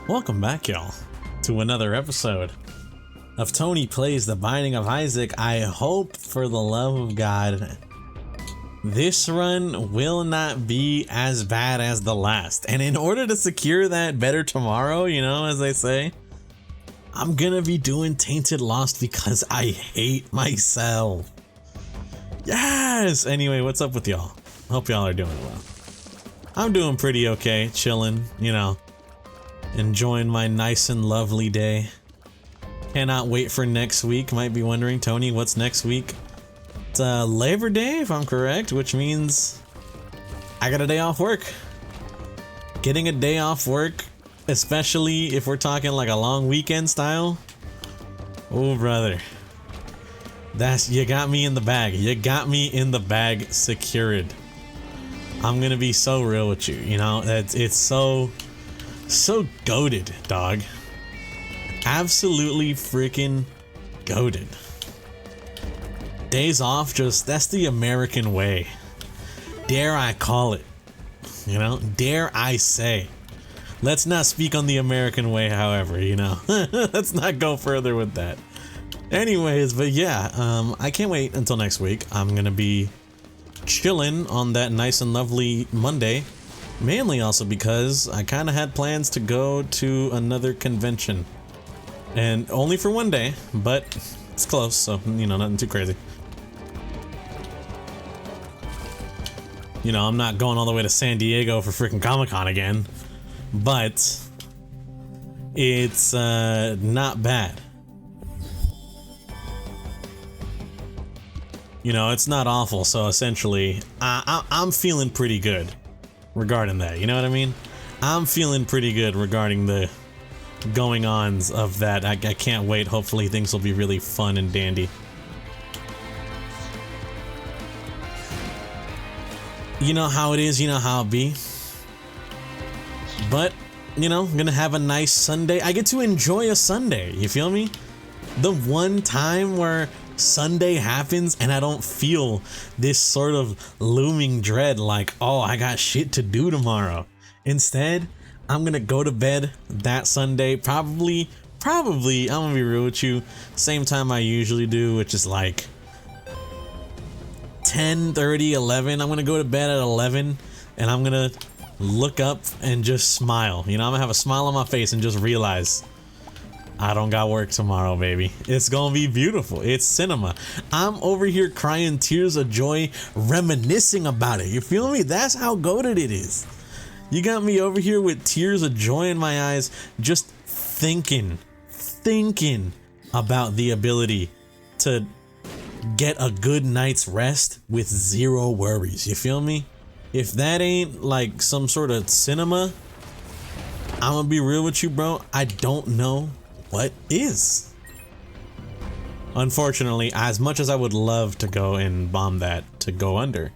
Welcome back, y'all, to another episode of Tony Plays The Binding of Isaac. I hope, for the love of God, this run will not be as bad as the last. And in order to secure that better tomorrow, you know, as they say, I'm gonna be doing Tainted Lost because I hate myself. Yes! Anyway, what's up with y'all? Hope y'all are doing well. I'm doing pretty okay, chilling, you know, enjoying my nice and lovely day. Cannot wait for next week. Might be wondering, Tony, what's next week? It's Labor Day, if I'm correct, which means I got a day off work. Getting a day off work, especially if we're talking like a long weekend style. Oh, brother. You got me in the bag. You got me in the bag secured. I'm gonna be so real with you, you know, it's so goated, dog. Absolutely freaking goated. Days off, that's the American way. Dare I call it, you know, dare I say. Let's not speak on the American way, however, you know. Let's not go further with that. Anyways, but yeah, I can't wait until next week. I'm gonna be chilling on that nice and lovely Monday, mainly also because I kind of had plans to go to another convention, and only for one day, but it's close, so you know, nothing too crazy. You know, I'm not going all the way to San Diego for freaking Comic-Con again, but it's not bad. You know, it's not awful, so essentially, I'm feeling pretty good regarding that, you know what I mean? I'm feeling pretty good regarding the going-ons of that. I can't wait. Hopefully things will be really fun and dandy. You know how it is, you know how it be. But, you know, I'm gonna have a nice Sunday. I get to enjoy a Sunday, you feel me? The one time where Sunday happens and I don't feel this sort of looming dread like, oh, I got shit to do tomorrow. Instead, I'm gonna go to bed that Sunday, probably, I'm gonna be real with you, same time I usually do, which is like 10:30, 11. I'm gonna go to bed at 11 and I'm gonna look up and just smile. You know, I'm gonna have a smile on my face and just realize I don't got work tomorrow, baby. It's gonna be beautiful. It's cinema. I'm over here crying tears of joy, reminiscing about it. You feel me? That's how goated it is. You got me over here with tears of joy in my eyes, just thinking about the ability to get a good night's rest with zero worries. You feel me? If that ain't like some sort of cinema, I'm gonna be real with you, bro. I don't know what is. Unfortunately, as much as I would love to go and bomb that to go under,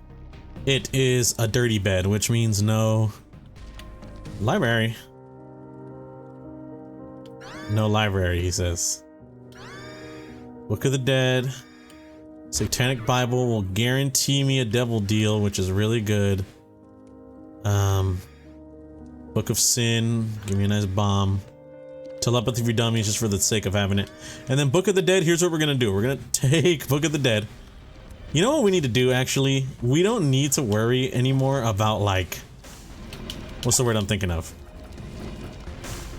it is a dirty bed, which means no library. No library, he says. Book of the Dead. Satanic Bible will guarantee me a devil deal, which is really good. Book of Sin, give me a nice bomb. Telepathy for Dummies, just for the sake of having it. And then Book of the Dead, here's what we're gonna do. We're gonna take Book of the Dead. You know what we need to do, actually? We don't need to worry anymore about, like, what's the word I'm thinking of?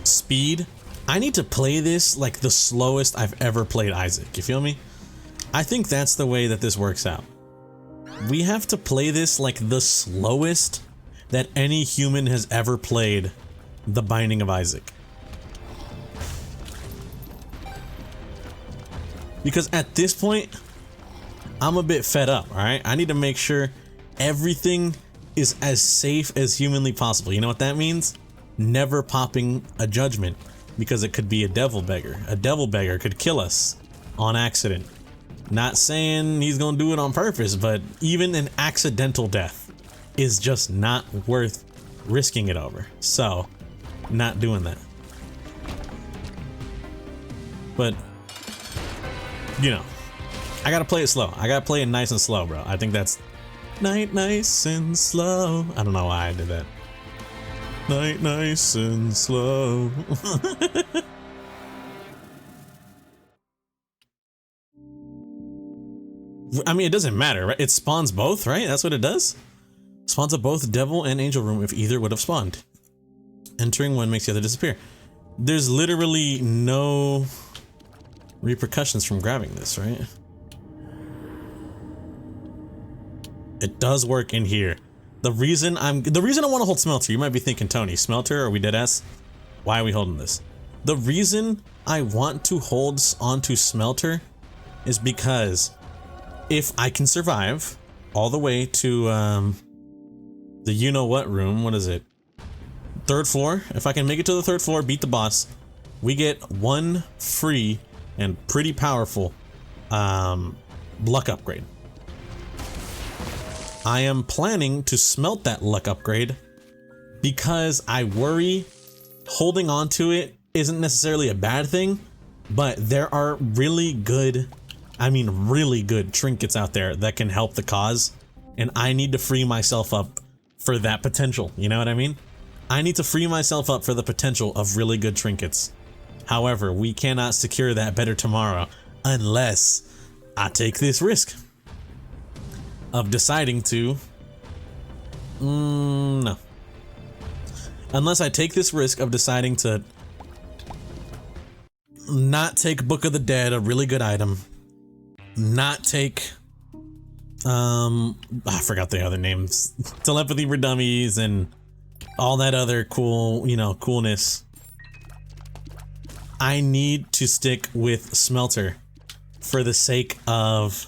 Speed. I need to play this like the slowest I've ever played Isaac. You feel me? I think that's the way that this works out. We have to play this like the slowest that any human has ever played The Binding of Isaac. Because at this point, I'm a bit fed up, alright? I need to make sure everything is as safe as humanly possible. You know what that means? Never popping a judgment, because it could be a devil beggar. A devil beggar could kill us on accident. Not saying he's gonna do it on purpose, but even an accidental death is just not worth risking it over. So, not doing that. But, you know, I gotta play it slow. I gotta play it nice and slow, bro. I think that's nice and slow. I don't know why I did that. night nice and slow. I mean, it doesn't matter, right? It spawns both, right? That's what it does? Spawns up both devil and angel room if either would have spawned. Entering one makes the other disappear. There's literally no repercussions from grabbing this, right? It does work in here. The reason I want to hold Smelter, you might be thinking, Tony, Smelter, are we dead ass? Why are we holding this? The reason I want to hold onto Smelter is because if I can survive all the way to the you-know-what room, what is it? 3rd floor. If I can make it to the 3rd floor, beat the boss, we get one free and pretty powerful luck upgrade. I am planning to smelt that luck upgrade because I worry holding on to it isn't necessarily a bad thing, but there are really good, I mean really good trinkets out there that can help the cause, and I need to free myself up for that potential, you know what I mean? I need to free myself up for the potential of really good trinkets. However, we cannot secure that better tomorrow unless I take this risk of deciding to... no. Unless I take this risk of deciding to not take Book of the Dead, a really good item, not take I forgot the other names, Telepathy for Dummies and all that other cool, you know, coolness. I need to stick with Smelter for the sake of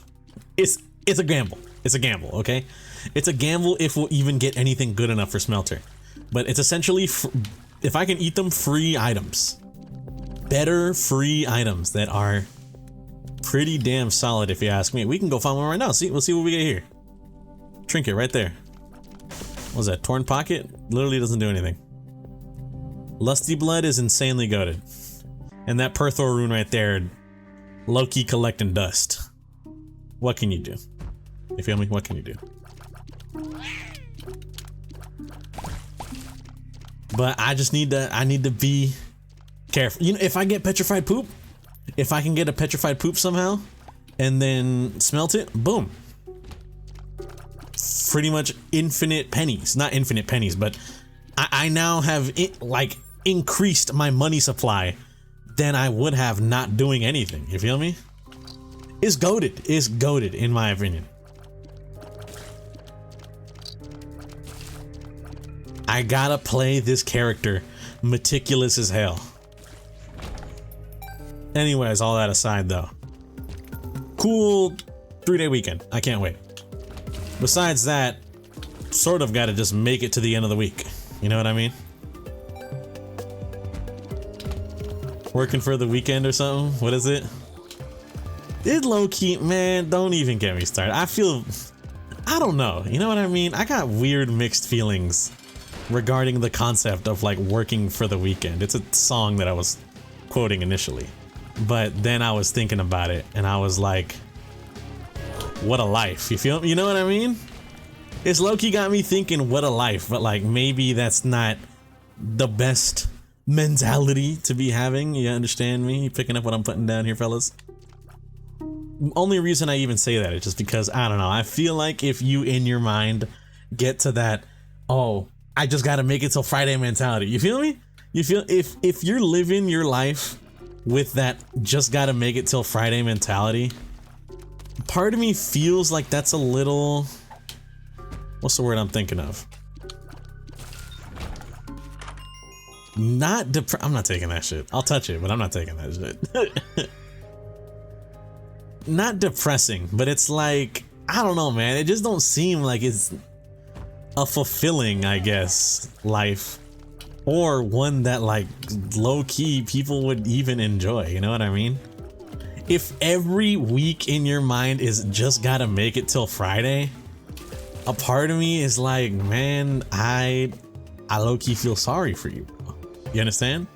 it's a gamble. It's a gamble, okay? It's a gamble if we'll even get anything good enough for Smelter. But it's essentially, if I can eat them, free items. Better free items that are pretty damn solid, if you ask me. We can go find one right now. We'll see what we get here. Trinket right there. What was that? Torn Pocket? Literally doesn't do anything. Lusty Blood is insanely goated. And that Perthor rune right there, low-key collecting dust. What can you do? You feel me? What can you do? But I just need to be careful. You know, if I get Petrified Poop, if I can get a Petrified Poop somehow and then smelt it, boom. Pretty much infinite pennies. Not infinite pennies, but I now have increased my money supply than I would have not doing anything. You feel me? It's goated. It's goated in my opinion. I gotta play this character meticulous as hell. Anyways, all that aside though, cool 3-day weekend. I can't wait. Besides that, sort of gotta just make it to the end of the week. You know what I mean? Working for the weekend or something? What is it? It's low-key, man, don't even get me started. I don't know. You know what I mean? I got weird mixed feelings regarding the concept of like working for the weekend. It's a song that I was quoting initially, but then I was thinking about it and I was like, what a life. You know what I mean? It's low-key got me thinking what a life, but like maybe that's not the best mentality to be having. You understand me? You picking up what I'm putting down here, fellas? Only reason I even say that is just because, I don't know, I feel like if you in your mind get to that, oh, I just gotta make it till Friday mentality, you feel me? You feel, if you're living your life with that just gotta make it till Friday mentality, part of me feels like that's a little, what's the word I'm thinking of? I'm not taking that shit. I'll touch it, but I'm not taking that shit. Not depressing, but it's like, I don't know, man. It just don't seem like it's a fulfilling, I guess, life, or one that like low-key people would even enjoy. You know what I mean? If every week in your mind is just gotta make it till Friday, a part of me is like, man, I low-key feel sorry for you. You understand?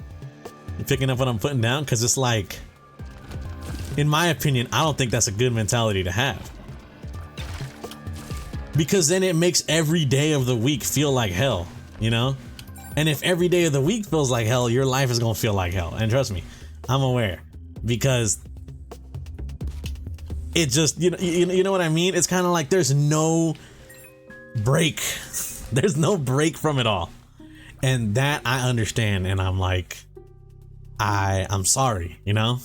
You picking up what I'm putting down? Because it's like, in my opinion, I don't think that's a good mentality to have. Because then it makes every day of the week feel like hell, you know? And if every day of the week feels like hell, your life is gonna feel like hell. And trust me, I'm aware, because it just, you know what I mean? It's kind of like there's no break. There's no break from it all. And that I understand, and I'm like, I'm sorry, you know?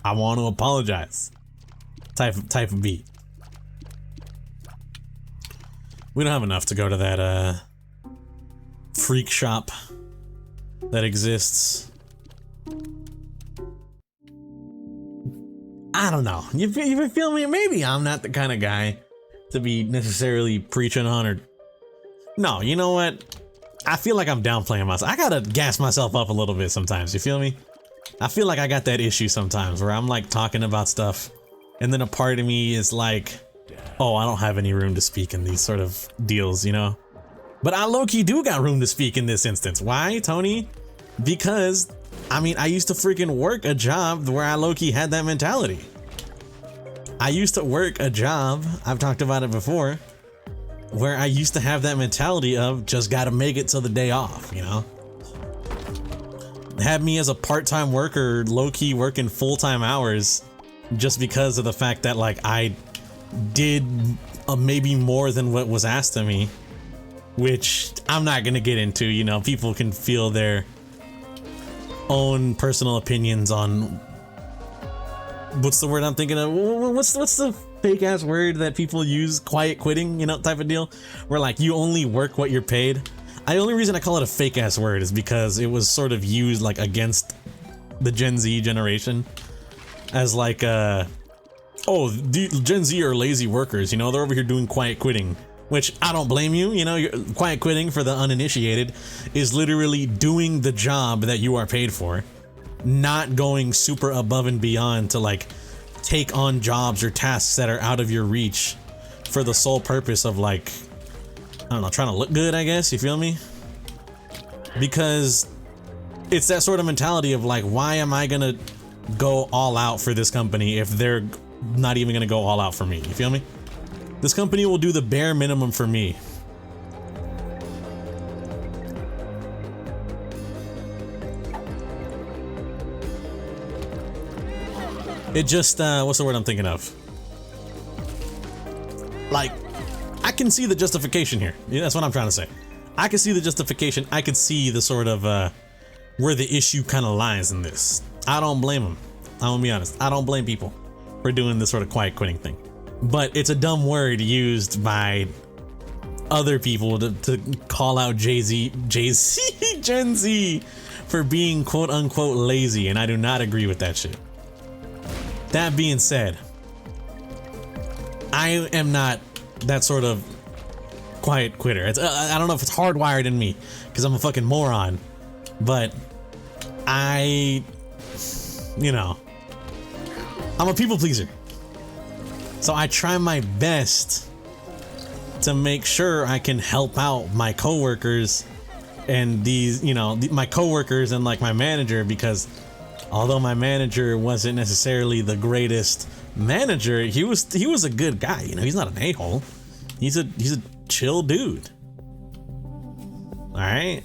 I want to apologize. Type of beat. We don't have enough to go to that freak shop that exists. I don't know. You feel me? Maybe I'm not the kind of guy to be necessarily preaching on, or no, you know what? I feel like I'm downplaying myself. I gotta gas myself up a little bit sometimes, you feel me? I feel like I got that issue sometimes where I'm like talking about stuff and then a part of me is like, oh, I don't have any room to speak in these sort of deals, you know? But I low-key do got room to speak in this instance. Why, Tony? Because, I mean, I used to freaking work a job where I low-key had that mentality. I used to work a job, I've talked about it before, where I used to have that mentality of just gotta make it till the day off, you know? Had me as a part-time worker, low-key working full-time hours just because of the fact that, like, I did maybe more than what was asked of me, which I'm not gonna get into, you know? People can feel their own personal opinions on what's the word I'm thinking of? What's the fake ass word that people use? Quiet quitting, you know, type of deal, where like you only work what you're paid. The only reason I call it a fake ass word is because it was sort of used like against the Gen Z generation as like oh, the Gen Z are lazy workers, you know, they're over here doing quiet quitting, which I don't blame you. You know, quiet quitting, for the uninitiated, is literally doing the job that you are paid for, not going super above and beyond to like take on jobs or tasks that are out of your reach for the sole purpose of like, I don't know, trying to look good, I guess, you feel me? Because it's that sort of mentality of like, why am I gonna go all out for this company if they're not even gonna go all out for me, you feel me? This company will do the bare minimum for me. It just, what's the word I'm thinking of? Like, I can see the justification here. Yeah, that's what I'm trying to say. I can see the justification. I could see the sort of, where the issue kind of lies in this. I don't blame them. I'm gonna be honest. I don't blame people for doing this sort of quiet quitting thing. But it's a dumb word used by other people to call out Gen Z for being quote unquote lazy, and I do not agree with that shit. That being said, I am not that sort of quiet quitter. It's, I don't know if it's hardwired in me because I'm a fucking moron, but you know, I'm a people pleaser. So I try my best to make sure I can help out my coworkers and these, you know, my coworkers and like my manager, because although my manager wasn't necessarily the greatest manager, he was a good guy, you know. He's not an a-hole. He's a chill dude. All right.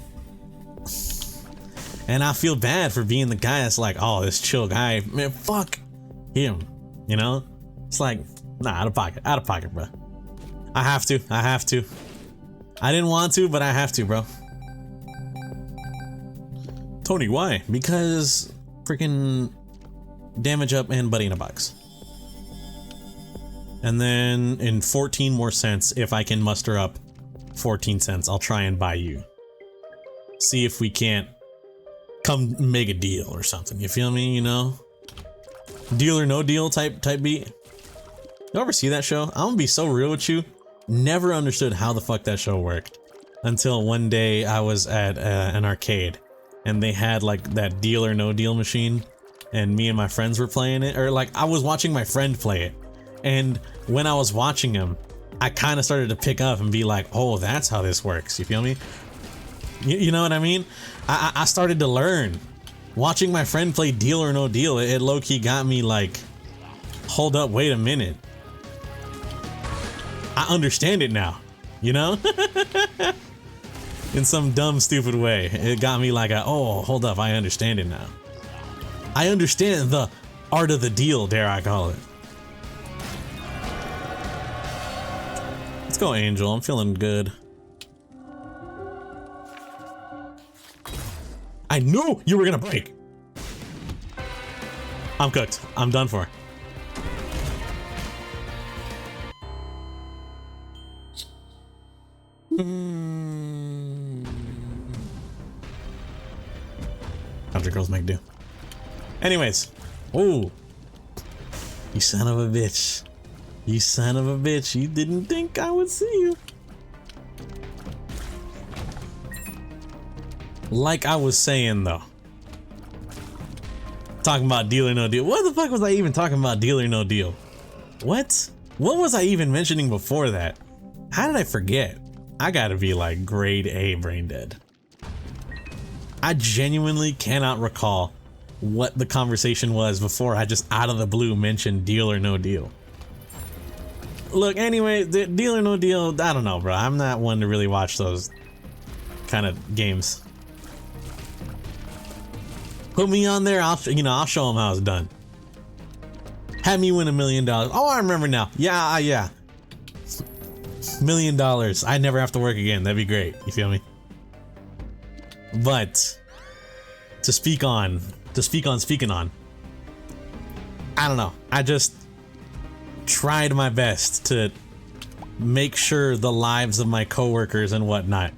And I feel bad for being the guy that's like, oh, this chill guy, man, fuck him, you know? It's like, nah, out of pocket, bro. I have to. I didn't want to, but I have to, bro. Tony, why? Because freaking damage up and buddy in a box. And then in 14 more cents, if I can muster up 14 cents, I'll try and buy you. See if we can't come make a deal or something. You feel me? You know? Deal or no deal type beat. You ever see that show? I'm gonna be so real with you. Never understood how the fuck that show worked until one day I was at an arcade and they had like that deal or no deal machine, and me and my friends were playing it, or like I was watching my friend play it, and when I was watching him, I kind of started to pick up and be like, oh, that's how this works. You feel me? You know what I mean? I started to learn. Watching my friend play deal or no deal, it low-key got me like, hold up, wait a minute. I understand it now, you know? in some dumb, stupid way. It got me like, oh, hold up, I understand it now. I understand the art of the deal, dare I call it. Let's go, Angel. I'm feeling good. I knew you were gonna break. I'm cooked. I'm done for. Country girls make do. Anyways, oh, you son of a bitch. You son of a bitch. You didn't think I would see you. Like I was saying though. Talking about deal or no deal. What the fuck was I even talking about, deal or no deal? What? What was I even mentioning before that? How did I forget? I gotta be like grade A brain dead. I genuinely cannot recall what the conversation was before I just out of the blue mentioned deal or no deal. Look, anyway, deal or no deal, I don't know, bro. I'm not one to really watch those kind of games. Put me on there, I'll show them how it's done. Have me win $1 million. Oh, I remember now. Yeah. $1 million. I never have to work again. That'd be great. You feel me? But to speak on, I don't know. I just tried my best to make sure the lives of my coworkers and whatnot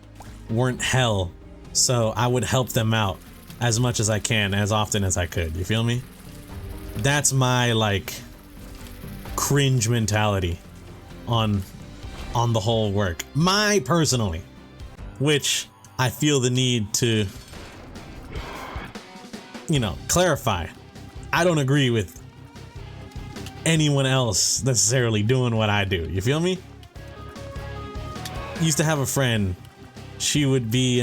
weren't hell, so I would help them out as much as I can, as often as I could. You feel me? That's my like cringe mentality on the whole work. My personally, which I feel the need to, clarify. I don't agree with anyone else necessarily doing what I do. You feel me? Used to have a friend. She would be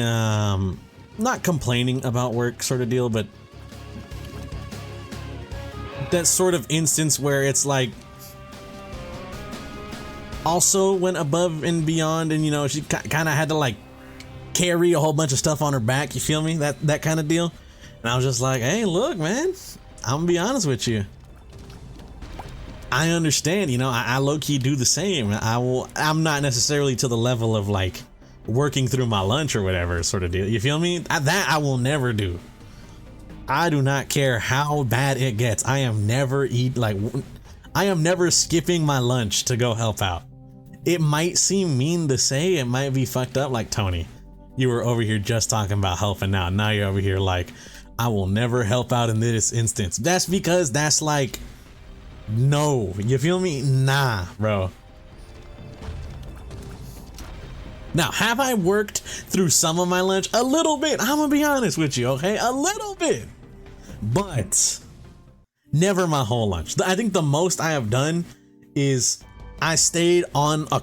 not complaining about work sort of deal, but that sort of instance where it's like also went above and beyond, and she kind of had to like carry a whole bunch of stuff on her back. You feel me? That kind of deal. And I was just like, hey, look, man, I'm gonna be honest with you. I understand, I low-key do the same. I'm not necessarily to the level of like working through my lunch or whatever sort of deal. You feel me? That I will never do. I do not care how bad it gets. I am never skipping my lunch to go help out. It might seem mean to say, it might be fucked up, like, Tony, you were over here just talking about helping out. Now you're over here like, I will never help out in this instance. That's because that's like, no, you feel me? Nah, bro. Now, have I worked through some of my lunch? A little bit. I'm gonna be honest with you, okay? A little bit. But never my whole lunch. I think the most I have done is I stayed on a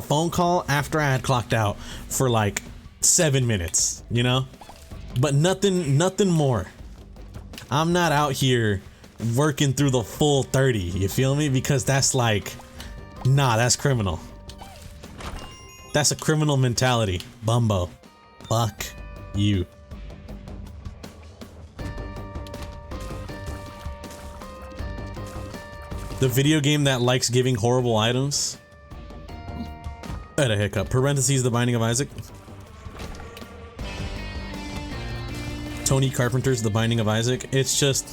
phone call after I had clocked out for like 7 minutes, But nothing more. I'm not out here working through the full 30, you feel me? Because that's like, nah, that's criminal. That's a criminal mentality. Bumbo. Fuck you. The video game that likes giving horrible items. I had a hiccup. Parentheses, The Binding of Isaac. Tony Carpenter's The Binding of Isaac. It's just,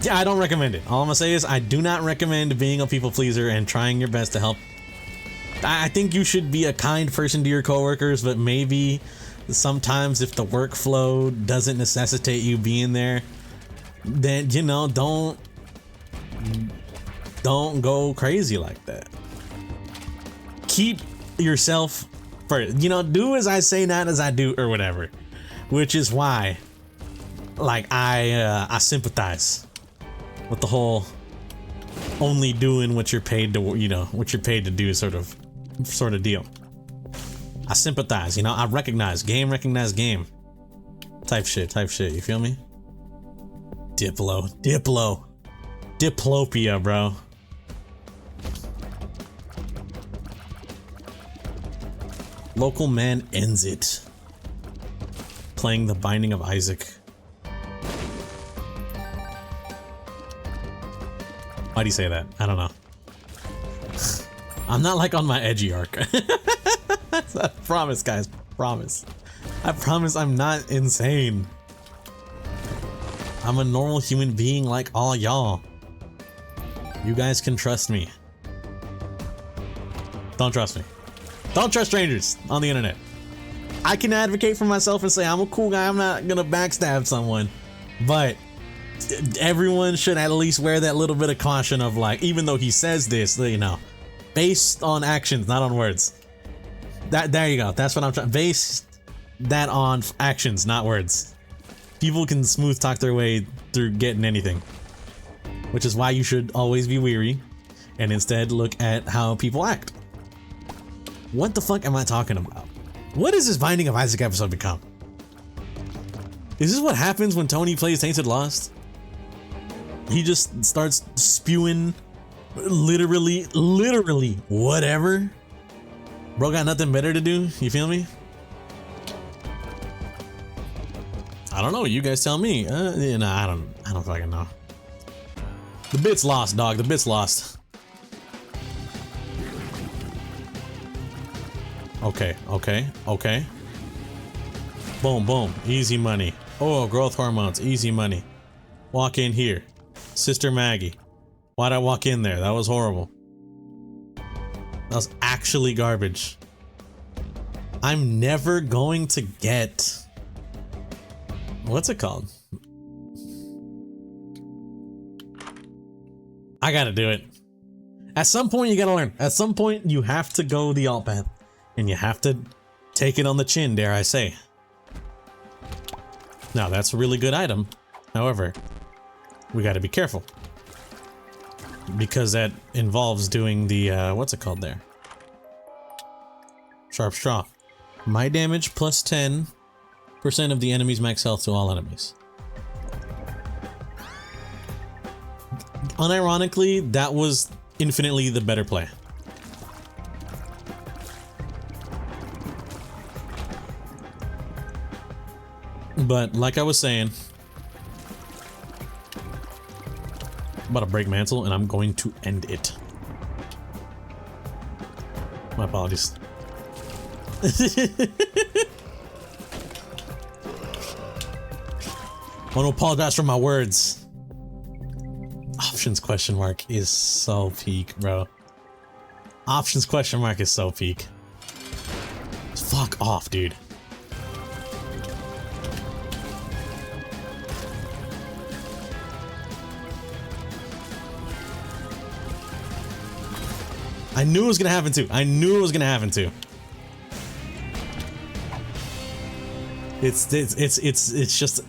yeah, I don't recommend it. All I'm gonna say is I do not recommend being a people pleaser and trying your best to help. I think you should be a kind person to your coworkers, but maybe sometimes if the workflow doesn't necessitate you being there, then don't go crazy like that. Keep yourself first. Do as I say, not as I do, or whatever. Which is why, like, I sympathize with the whole only doing what you're paid to, what you're paid to do sort of deal. I sympathize, I recognize game type shit, you feel me? Diplopia, bro. Local man ends it. Playing the Binding of Isaac. Why do you say that? I don't know. I'm not like on my edgy arc. I promise, guys. Promise. I promise I'm not insane. I'm a normal human being like all y'all. You guys can trust me. Don't trust me. Don't trust strangers on the internet. I can advocate for myself and say I'm a cool guy. I'm not gonna backstab someone. But everyone should at least wear that little bit of caution of like, even though he says this, you know, based on actions, not on words. There you go. That's what I'm trying. Base that on actions, not words. People can smooth talk their way through getting anything, which is why you should always be weary and instead look at how people act. What the fuck am I talking about? What is this Binding of Isaac episode become? Is this what happens when Tony plays Tainted Lost? He just starts spewing literally whatever. Bro got nothing better to do, you feel me? I don't know, you guys tell me. I don't fucking know. The bit's lost, dog. The bit's lost. Okay. Boom, boom. Easy money. Oh, growth hormones. Easy money. Walk in here. Sister Maggie. Why'd I walk in there? That was horrible. That was actually garbage. I'm never going to get... What's it called? I gotta do it. At some point you gotta learn. At some point you have to go the alt path. And you have to take it on the chin, dare I say. Now that's a really good item. However, we gotta be careful. Because that involves doing the, what's it called there? Sharp Straw. My damage plus 10% of the enemy's max health to all enemies. Unironically, that was infinitely the better play. But like I was saying, I'm about to break mantle and I'm going to end it. My apologies. I want to apologize for my words. Options question mark is so peak, bro. Options question mark is so peak. Fuck off, dude. I knew it was gonna happen too. I knew it was gonna happen too. It's just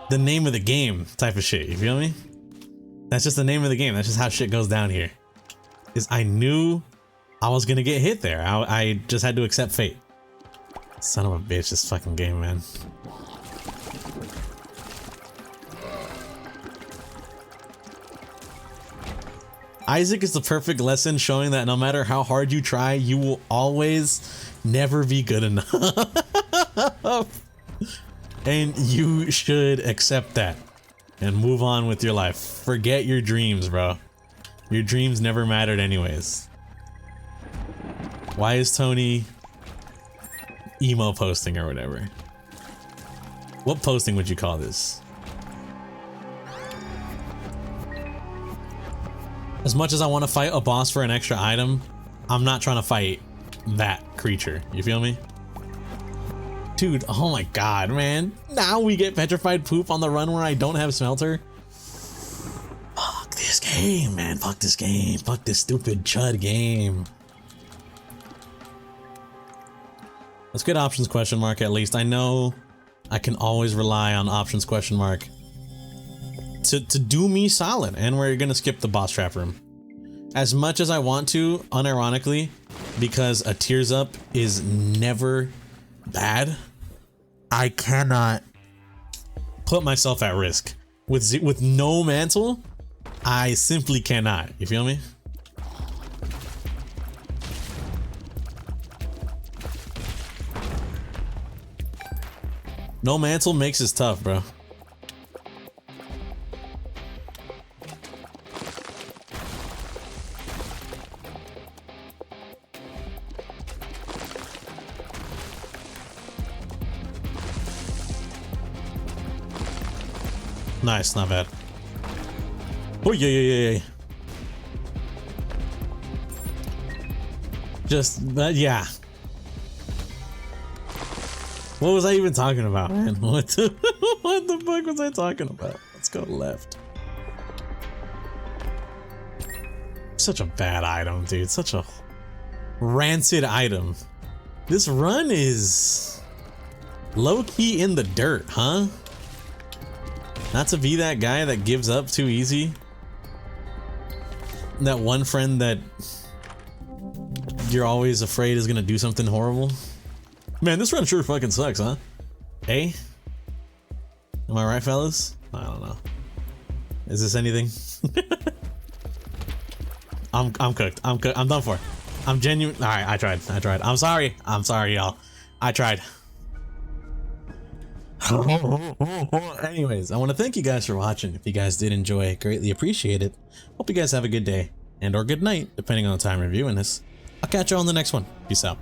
the name of the game type of shit. You feel me? That's just the name of the game. That's just how shit goes down here. Is I knew I was gonna get hit there. I just had to accept fate. Son of a bitch, this fucking game, man. Isaac is the perfect lesson showing that no matter how hard you try, you will always never be good enough. And you should accept that and move on with your life. Forget your dreams, bro. Your dreams never mattered anyways. Why is Tony emo posting or whatever? What posting would you call this? As much as I want to fight a boss for an extra item, I'm not trying to fight that creature. You feel me? Dude, oh my god, man. Now we get petrified poop on the run where I don't have smelter. Fuck this game, man. Fuck this game. Fuck this stupid chud game. Let's get options question mark at least. I know I can always rely on options question mark to do me solid, and we're gonna skip the boss trap room. As much as I want to, unironically, because a tears up is never bad, I cannot put myself at risk. With no mantle, I simply cannot. You feel me? No mantle makes this tough, bro. Nice, not bad. Oh yeah. Just yeah. What was I even talking about, man? What the fuck was I talking about? Let's go left. Such a bad item, dude. Such a rancid item. This run is low-key in the dirt, huh? Not to be that guy that gives up too easy. That one friend that you're always afraid is gonna do something horrible. Man, this run sure fucking sucks, huh? Hey? Am I right, fellas? I don't know. Is this anything? I'm cooked. I'm done for. I'm genuine. All right, I tried. I'm sorry, y'all. I tried. Anyways, I want to thank you guys for watching. If you guys did enjoy, greatly appreciate it. Hope you guys have a good day and or good night, depending on the time you're viewing this. I'll catch you on the next one. Peace out.